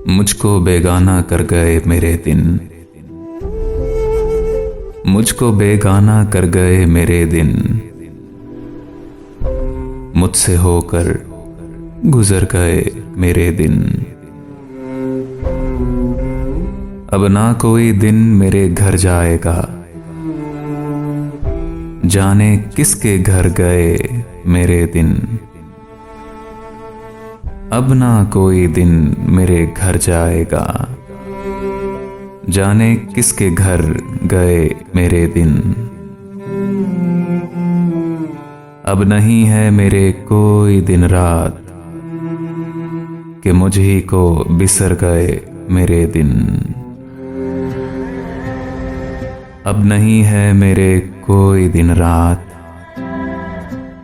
मुझको बेगाना कर गए मेरे दिन, मुझको बेगाना कर गए मेरे दिन, मुझसे होकर गुजर गए मेरे दिन। अब ना कोई दिन मेरे घर जाएगा, जाने किसके घर गए मेरे दिन। अब ना कोई दिन मेरे घर जाएगा, जाने किसके घर गए मेरे दिन। अब नहीं है मेरे कोई दिन रात, कि मुझ ही को बिसर गए मेरे दिन। अब नहीं है मेरे कोई दिन रात,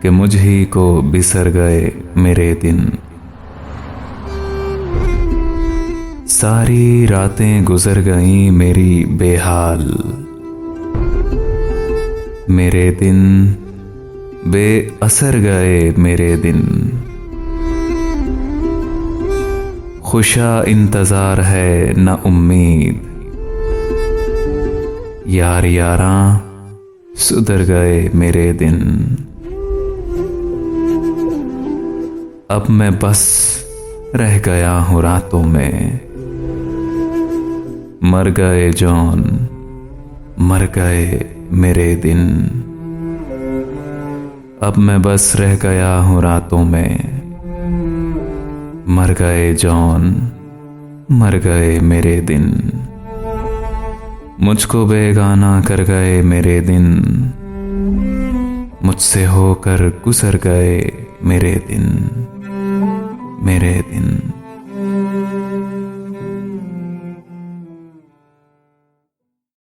कि मुझ ही को बिसर गए मेरे दिन। सारी रातें गुजर गईं मेरी बेहाल, मेरे दिन बेअसर गए मेरे दिन। खुशा इंतजार है न उम्मीद, यार यारां सुधर गए मेरे दिन। अब मैं बस रह गया हूँ रातों में, मर गए जॉन मर गए मेरे दिन। अब मैं बस रह गया हूँ रातों में, मर गए जॉन मर गए मेरे दिन। मुझको बेगाना कर गए मेरे दिन, मुझसे होकर गुजर गए मेरे दिन, मेरे दिन।